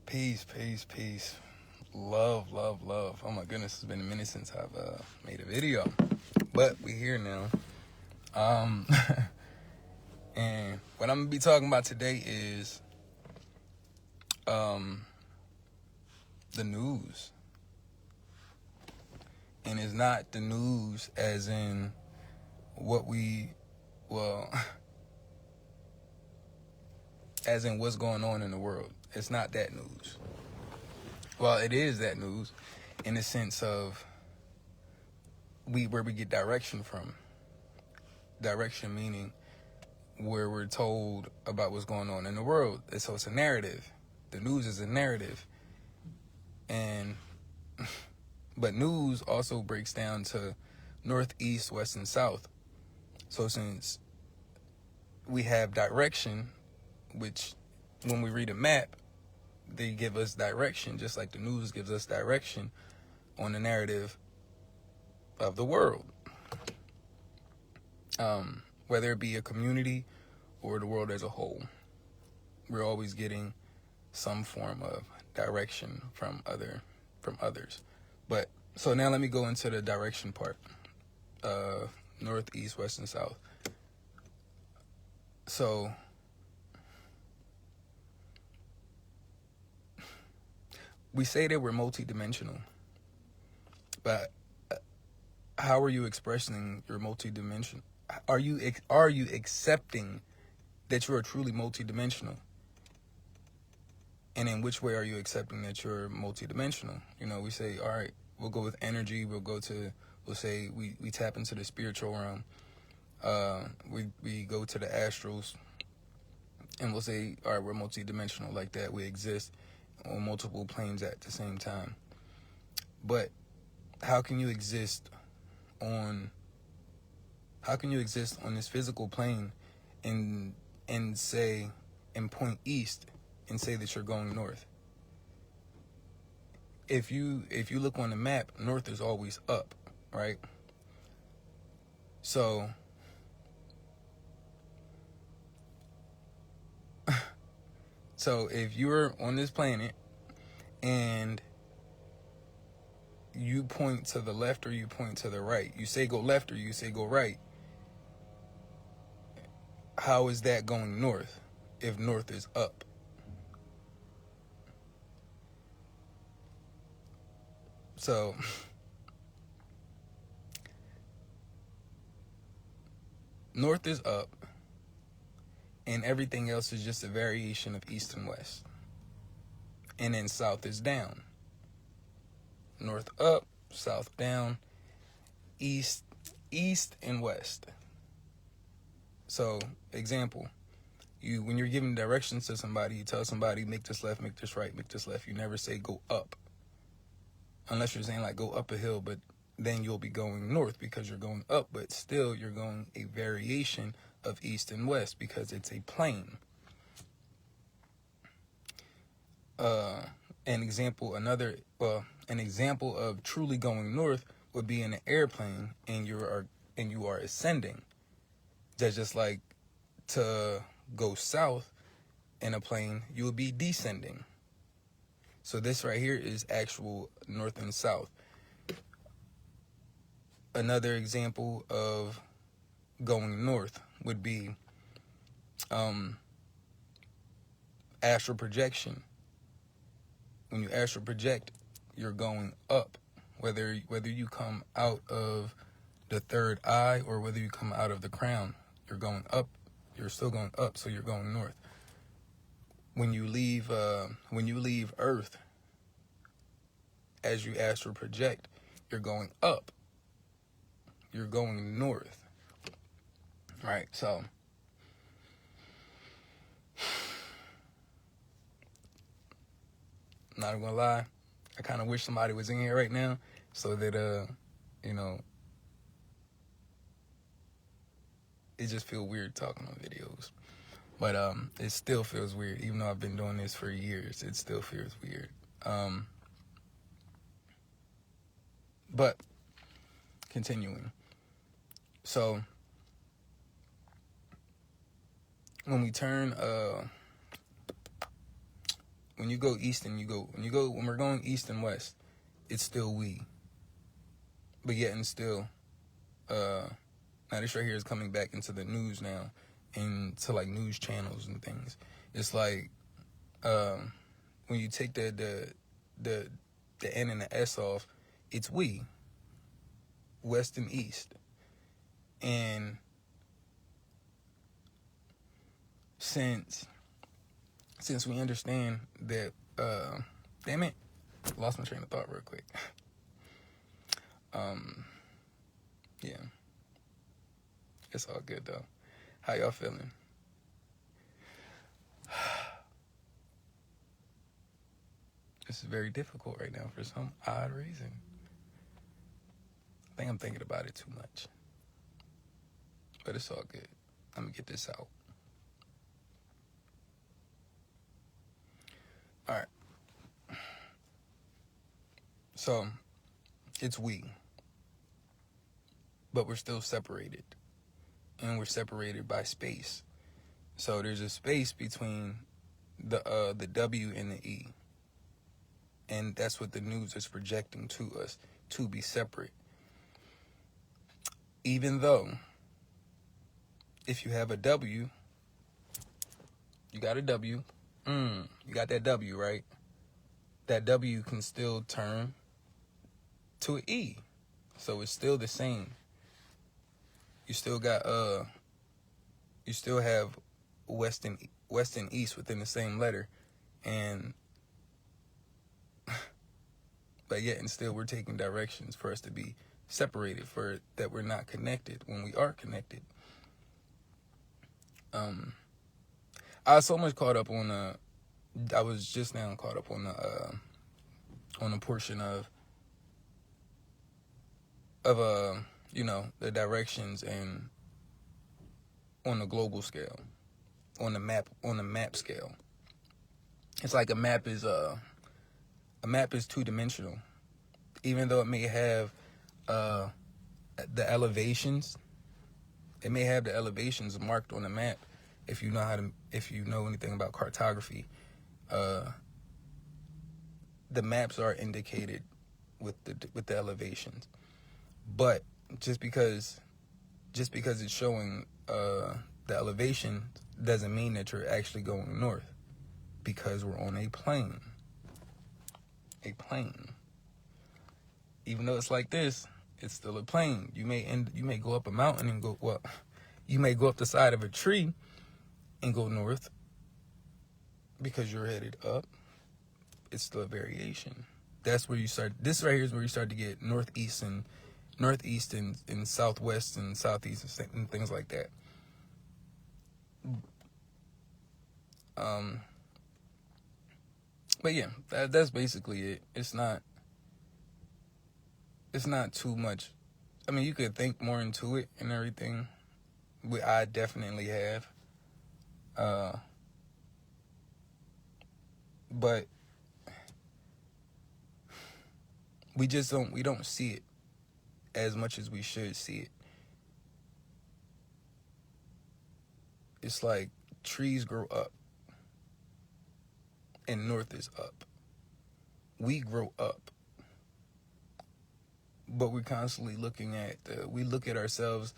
Peace, peace, peace. Love, love, love. Oh my goodness, it's been a minute since I've made a video. But we here now. And what I'm gonna be talking about today is the news. And it's not the news as in as in what's going on in the world. It's not that news. Well, it is that news in the sense of where we get direction from. Direction meaning where we're told about what's going on in the world. So it's a narrative. The news is a narrative. But news also breaks down to north, east, west, and south. So since we have direction, which when we read a map, they give us direction, just like the news gives us direction on the narrative of the world. Whether it be a community or the world as a whole, we're always getting some form of direction from others. But so now let me go into the direction part. North, east, west, and south. So we say that we're multidimensional, but how are you expressing your multidimension? Are you accepting that you are truly multidimensional? And in which way are you accepting that you're multidimensional? You know, we say, all right, we'll go with energy. We'll say we tap into the spiritual realm. We go to the astrals, and we'll say, all right, we're multidimensional like that. We exist on multiple planes at the same time. But how can you exist on this physical plane and point east and say that you're going north? If you look on the map, north is always up, right? So if you're on this planet and you point to the left or you point to the right, you say go left or you say go right, how is that going north if north is up? So north is up and everything else is just a variation of east and west. And then south is down. North up, south down, east and west. So, example, when you're giving directions to somebody, you tell somebody, make this left, make this right, make this left. You never say go up. Unless you're saying like go up a hill, but then you'll be going north because you're going up, but still you're going a variation of east and west because it's a plane. An example of truly going north would be in an airplane and you are ascending. That's just like to go south in a plane, you would be descending. So this right here is actual north and south. Another example of going north would be astral projection. When you astral project, you're going up. Whether you come out of the third eye or whether you come out of the crown, you're going up. You're still going up, so you're going north. When you leave Earth, as you astral project, you're going up. You're going north. Right, so I'm not gonna lie, I kind of wish somebody was in here right now so that it just feels weird talking on videos. But it still feels weird, even though I've been doing this for years. It still feels weird. But continuing. So when we turn when you go east and when we're going east and west, it's still we. But yet and still, now this right here is coming back into the news now, into like news channels and things. It's like when you take the N and the S off, it's we, west and east. And since we understand that, damn it, lost my train of thought real quick. Yeah, it's all good though. How y'all feeling? This is very difficult right now for some odd reason. I think I'm thinking about it too much. But it's all good. I'm gonna get this out. All right. So, it's we. But we're still separated. And we're separated by space. So there's a space between the W and the E. And that's what the news is projecting to us, to be separate. Even though, if you have a W, you got a W, you got that W, right? That W can still turn to an E. So it's still the same. You still got, you still have west and east within the same letter. And, but yet and still we're taking directions for us to be separated, for that we're not connected when we are connected. I was so much caught up on I was just now caught up on the portion of you know, the directions and on the global scale, on the map scale. It's like a map is two-dimensional. Even though it may have the elevations, it may have the elevations marked on the map. If you know anything about cartography, the maps are indicated with the elevations. But just because it's showing the elevation doesn't mean that you're actually going north, because we're on a plane. Even though it's like this, it's still a plane. You may go up a mountain and go, well, you may go up the side of a tree and go north because you're headed up. It's still a variation. That's where you start. This right here is where you start to get northeast and southwest and southeast and things like that. But yeah, that's basically it. It's not too much. I mean, you could think more into it and everything. I definitely have. But we don't see it as much as we should see it. It's like trees grow up and north is up. We grow up. But we're constantly we look at ourselves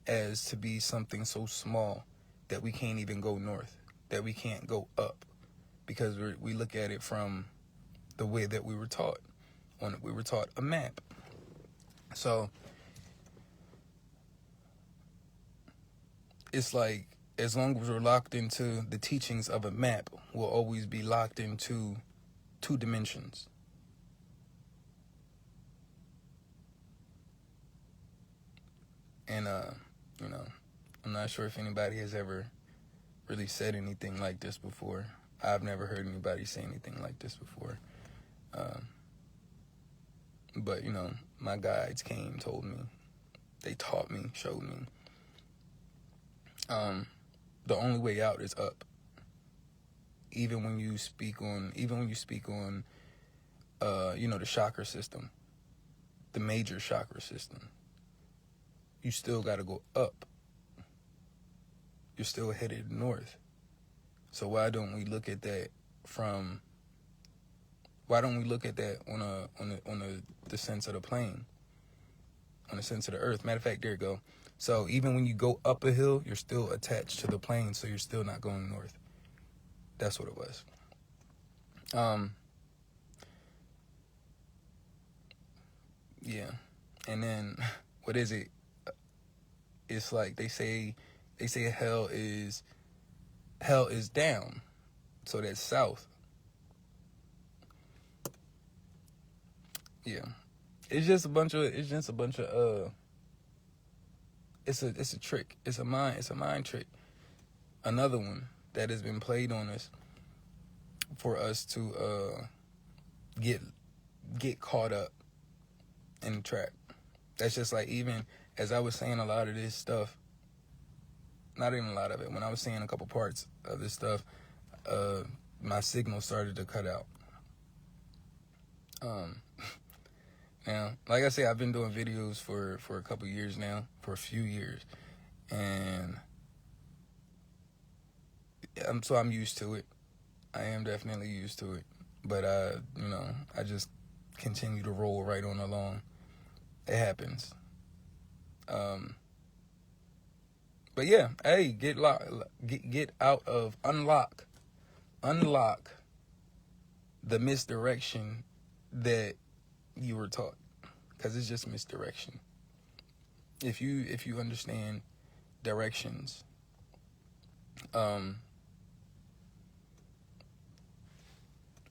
as to be something so small that we can't even go north, that we can't go up, because we look at it from the way that we were taught. We were taught a map. So it's like, as long as we're locked into the teachings of a map, we'll always be locked into two dimensions. And, you know, I'm not sure if anybody has ever really said anything like this before. I've never heard anybody say anything like this before. But, you know, my guides came, told me, they taught me, showed me. The only way out is up. Even when you speak on, you know, the chakra system, the major chakra system, you still got to go up. You're still headed north. So why don't we look at that from Why don't we look at that on the sense of the plane, on the sense of the earth? Matter of fact, there you go. So even when you go up a hill, you're still attached to the plane, so you're still not going north. That's what it was. Yeah. And then what is it? It's like they say hell is down. So that's south. Yeah. It's just a bunch of it's a trick. It's a mind trick. Another one that has been played on us for us to get caught up in the trap. That's just like, even as I was saying a lot of this stuff, not even a lot of it, when I was saying a couple parts of this stuff, my signal started to cut out. Now, like I say, I've been doing videos for a couple years now, for a few years, and I'm used to it. I am definitely used to it, but I just continue to roll right on along. It happens. But yeah, hey, get unlock the misdirection that you were taught, because it's just misdirection. If you understand directions,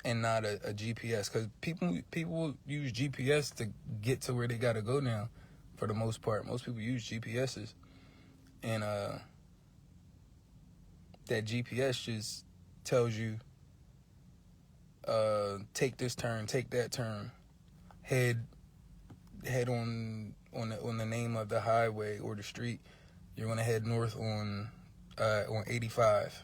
and not a GPS, because people use GPS to get to where they gotta go now. For the most part, most people use GPSs, and that GPS just tells you, take this turn, take that turn, head on the name of the highway or the street. You're gonna head north on 85.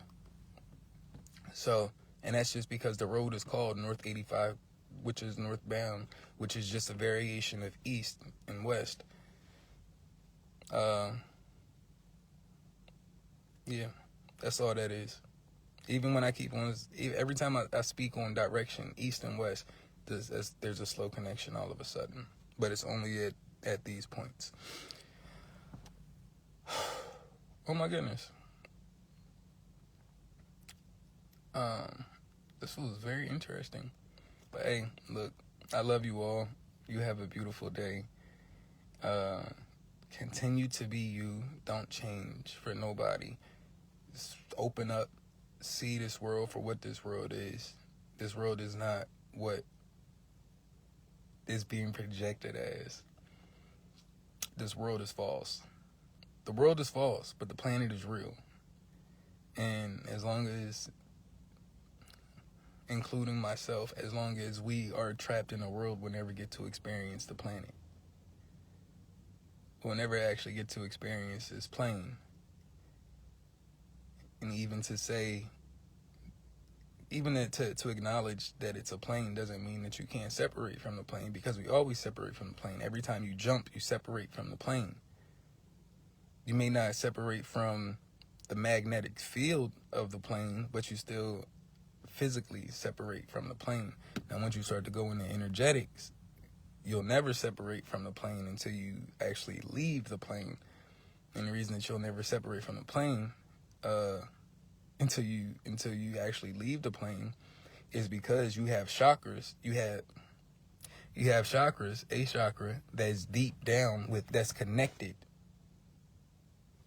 So, and that's just because the road is called North 85, which is northbound, which is just a variation of east and west. Yeah, that's all that is. Even when I keep on, every time I speak on direction, east and west, there's a slow connection all of a sudden. But it's only at these points. Oh my goodness. This was very interesting. But hey, look, I love you all. You have a beautiful day. Continue to be you. Don't change for nobody. Just open up. See this world for what this world is. This world is not what is being projected as. This world is false. The world is false, but the planet is real. And as long as, including myself, as long as we are trapped in a world, we'll never get to experience the planet. We'll never actually get to experience this plane. And even to acknowledge that it's a plane doesn't mean that you can't separate from the plane, because we always separate from the plane. Every time you jump, you separate from the plane. You may not separate from the magnetic field of the plane, but you still physically separate from the plane. Now, once you start to go into energetics, you'll never separate from the plane until you actually leave the plane. And the reason that you'll never separate from the plane until you actually leave the plane is because you have chakras. You have chakras, a chakra that's deep down that's connected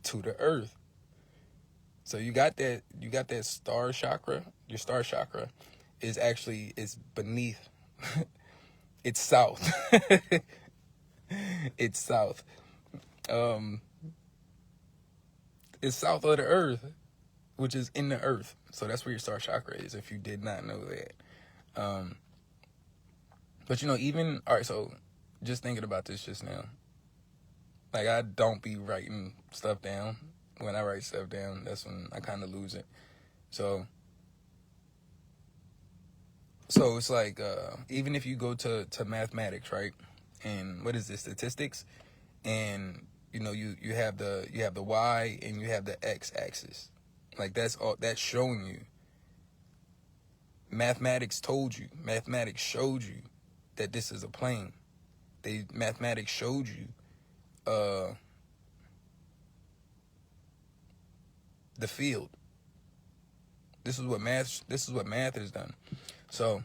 to the earth. So you got that star chakra. Your star chakra is beneath. It's south. It's south. It's south of the earth, which is in the earth. So that's where your star chakra is, if you did not know that. But even, all right, so just thinking about this just now, like, I don't be writing stuff down. When I write stuff down, that's when I kind of lose it. So it's like, even if you go to mathematics, right? And what is this, statistics? And you have the Y and you have the X axis. Like, that's showing you Mathematics told you, mathematics showed you that this is a plane. Mathematics showed you the field. This is what math has done. So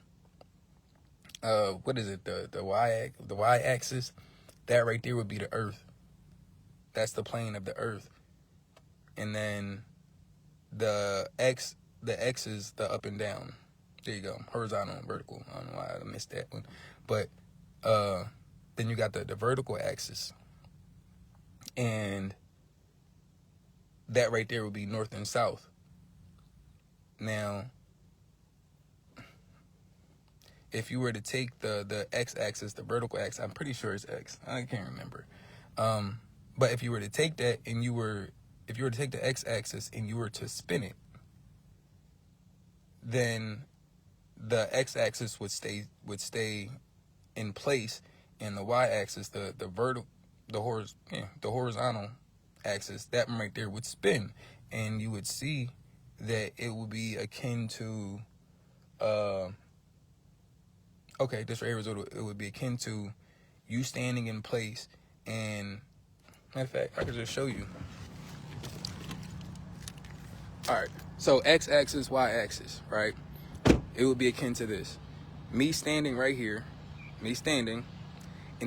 what is it? The y axis, that right there would be the earth. That's the plane of the earth. And then the x is the up and down. There you go. Horizontal and vertical. I don't know why I missed that one. But then you got the vertical axis. And that right there would be north and south. Now, if you were to take the x-axis, the vertical axis, I'm pretty sure it's x. I can't remember. But if you were to take that and if you were to take the x-axis and you were to spin it, then the x-axis would stay in place, and the y-axis, the horizontal axis, that right there would spin, and you would see that it would be akin to this right here is what it would be akin to you standing in place. And matter of fact, I could just show you. All right, so x-axis, y-axis, right? It would be akin to this. Me standing right here, me standing,